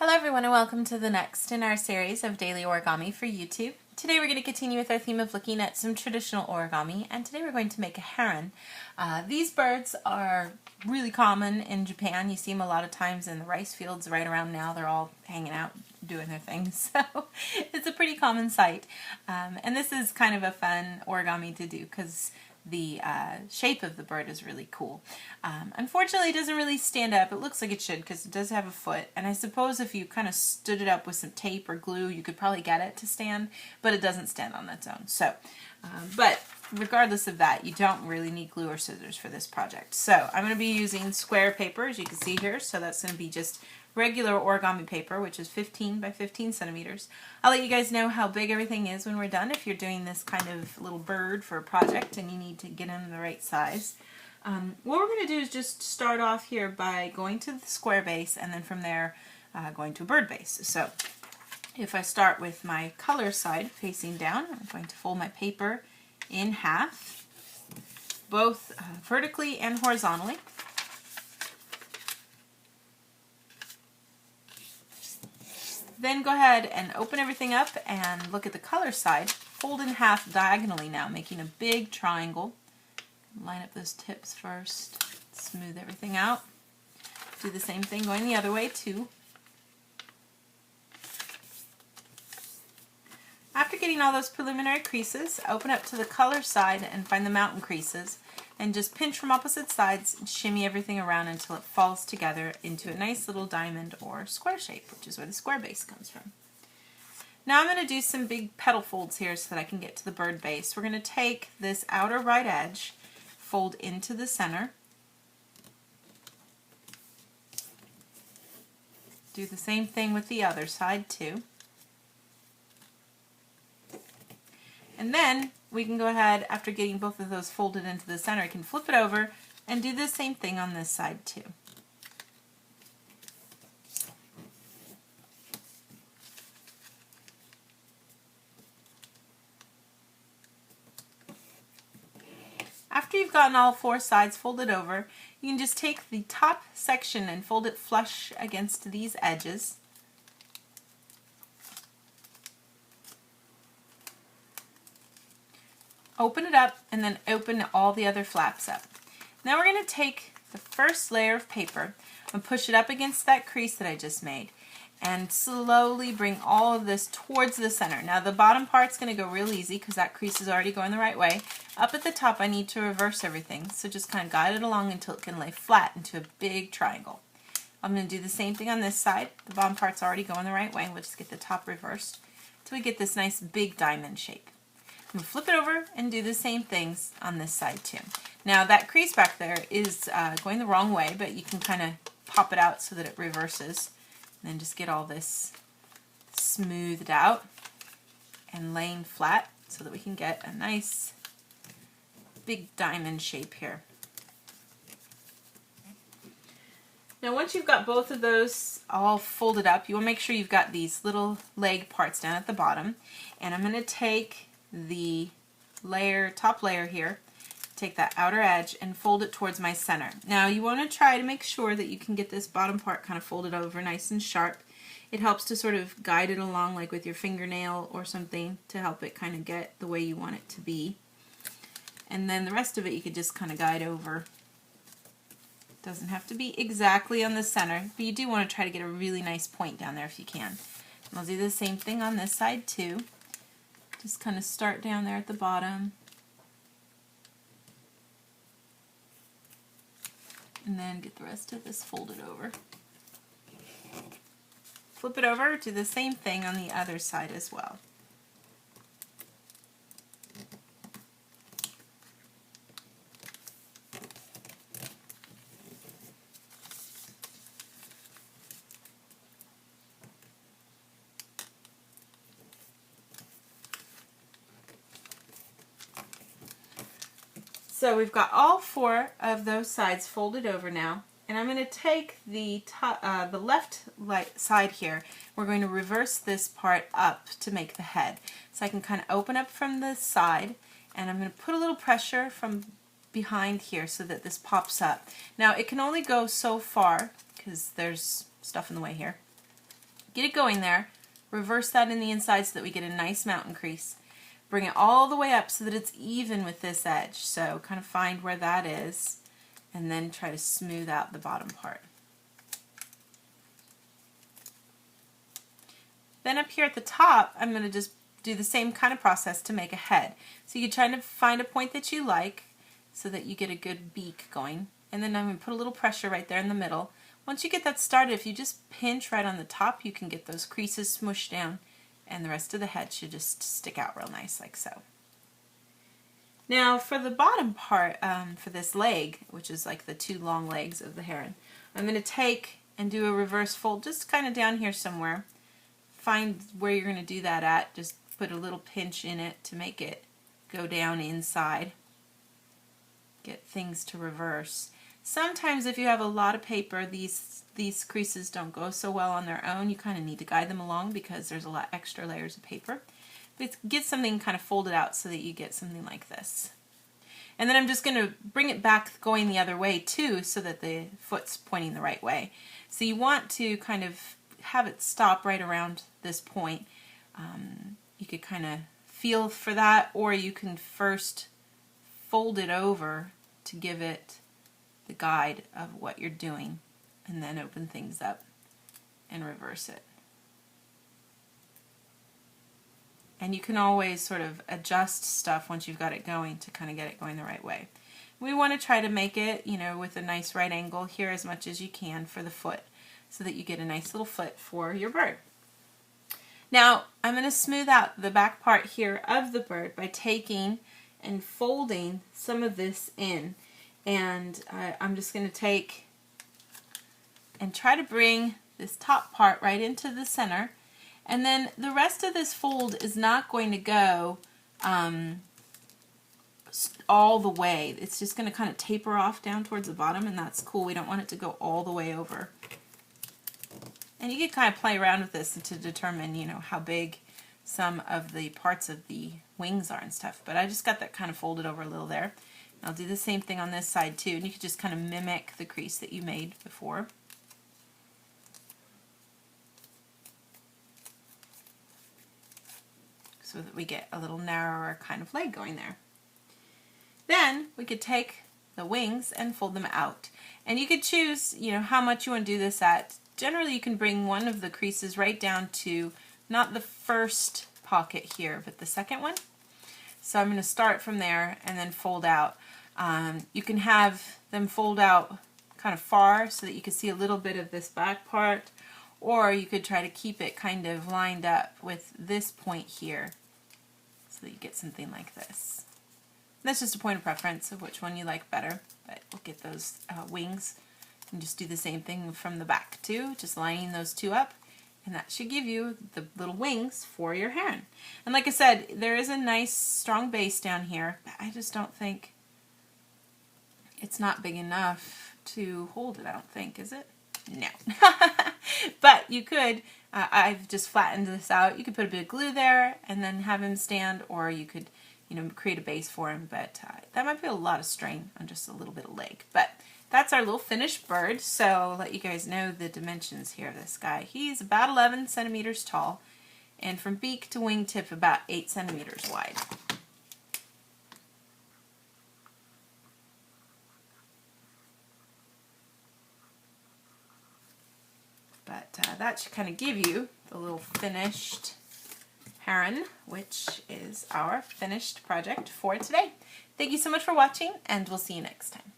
Hello everyone and welcome to the next in our series of daily origami for YouTube. Today we're going to continue with our theme of looking at some traditional origami, and today we're going to make a heron. These birds are really common in Japan. You see them a lot of times in the rice fields right around now. They're all hanging out doing their things, so it's a pretty common sight. And this is kind of a fun origami to do because the shape of the bird is really cool. Unfortunately, it doesn't really stand up. It looks like it should because it does have a foot, and I suppose if you kind of stood it up with some tape or glue, you could probably get it to stand, but it doesn't stand on its own. So, but regardless of that, you don't really need glue or scissors for this project. So I'm going to be using square paper, as you can see here, so that's going to be just regular origami paper, which is 15 by 15 centimeters. I'll let you guys know how big everything is when we're done if you're doing this kind of little bird for a project and you need to get them the right size. What we're going to do is just start off here by going to the square base and then from there going to a bird base. So if I start with my color side facing down, I'm going to fold my paper in half, both vertically and horizontally. Then go ahead and open everything up and look at the color side. Fold in half diagonally now, making a big triangle. Line up those tips first. Smooth everything out. Do the same thing going the other way too. After getting all those preliminary creases, open up to the color side and find the mountain creases. And just pinch from opposite sides and shimmy everything around until it falls together into a nice little diamond or square shape, which is where the square base comes from. Now I'm going to do some big petal folds here so that I can get to the bird base. We're going to take this outer right edge, fold into the center, do the same thing with the other side too. And then we can go ahead, after getting both of those folded into the center, I can flip it over and do the same thing on this side too. After you've gotten all four sides folded over, you can just take the top section and fold it flush against these edges. Open it up and then open all the other flaps up. Now we're going to take the first layer of paper and push it up against that crease that I just made and slowly bring all of this towards the center. Now the bottom part's going to go real easy because that crease is already going the right way. Up at the top I need to reverse everything, so just kind of guide it along until it can lay flat into a big triangle. I'm going to do the same thing on this side. The bottom part's already going the right way. We'll just get the top reversed until we get this nice big diamond shape. I'm going to flip it over and do the same things on this side too. Now that crease back there is going the wrong way, but you can kind of pop it out so that it reverses. And then just get all this smoothed out and laying flat so that we can get a nice big diamond shape here. Now once you've got both of those all folded up, you want to make sure you've got these little leg parts down at the bottom. And I'm going to take the top layer here, take that outer edge and fold it towards my center. Now you want to try to make sure that you can get this bottom part kind of folded over nice and sharp. It helps to sort of guide it along like with your fingernail or something to help it kind of get the way you want it to be. And then the rest of it you could just kind of guide over. Doesn't have to be exactly on the center, but you do want to try to get a really nice point down there if you can. And I'll do the same thing on this side too. Just kind of start down there at the bottom and then get the rest of this folded over. Flip it over, do the same thing on the other side as well. So we've got all four of those sides folded over now, and I'm going to take the left side here. We're going to reverse this part up to make the head. So I can kind of open up from the side, and I'm going to put a little pressure from behind here so that this pops up. Now it can only go so far because there's stuff in the way here. Get it going there. Reverse that in the inside so that we get a nice mountain crease. Bring it all the way up so that it's even with this edge. So kind of find where that is and then try to smooth out the bottom part. Then up here at the top, I'm going to just do the same kind of process to make a head. So you try to find a point that you like so that you get a good beak going. And then I'm going to put a little pressure right there in the middle. Once you get that started, if you just pinch right on the top, you can get those creases smushed down and the rest of the head should just stick out real nice like so. Now for the bottom part, for this leg, which is like the two long legs of the heron, I'm going to take and do a reverse fold just kind of down here somewhere. Find where you're going to do that at. Just put a little pinch in it to make it go down inside. Get things to reverse. Sometimes if you have a lot of paper, these creases don't go so well on their own. You kind of need to guide them along because there's a lot extra layers of paper. But get something kind of folded out so that you get something like this. And then I'm just going to bring it back going the other way too so that the foot's pointing the right way. So you want to kind of have it stop right around this point. You could kind of feel for that, or you can first fold it over to give it the guide of what you're doing and then open things up and reverse it. And you can always sort of adjust stuff once you've got it going to kind of get it going the right way. We want to try to make it, you know, with a nice right angle here as much as you can for the foot so that you get a nice little foot for your bird. Now I'm going to smooth out the back part here of the bird by taking and folding some of this in. And I'm just going to take and try to bring this top part right into the center. And then the rest of this fold is not going to go all the way. It's just going to kind of taper off down towards the bottom, and that's cool. We don't want it to go all the way over. And you can kind of play around with this to determine, you know, how big some of the parts of the wings are and stuff. But I just got that kind of folded over a little there. I'll do the same thing on this side too, and you can just kind of mimic the crease that you made before. So that we get a little narrower kind of leg going there. Then we could take the wings and fold them out. And you could choose, you know, how much you want to do this at. Generally you can bring one of the creases right down to not the first pocket here, but the second one. So I'm going to start from there and then fold out. You can have them fold out kind of far so that you can see a little bit of this back part, or you could try to keep it kind of lined up with this point here so that you get something like this. That's just a point of preference of which one you like better, but we'll get those wings and just do the same thing from the back too, just lining those two up. And that should give you the little wings for your heron. And like I said, there is a nice strong base down here, but I just don't think it's not big enough to hold it, I don't think, is it? No. But you could, I've just flattened this out. You could put a bit of glue there and then have him stand, or you could, you know, create a base for him, but that might be a lot of strain on just a little bit of leg. But that's our little finished bird, so I'll let you guys know the dimensions here of this guy. He's about 11 centimeters tall, and from beak to wingtip about 8 centimeters wide. But that should kind of give you the little finished heron, which is our finished project for today. Thank you so much for watching, and we'll see you next time.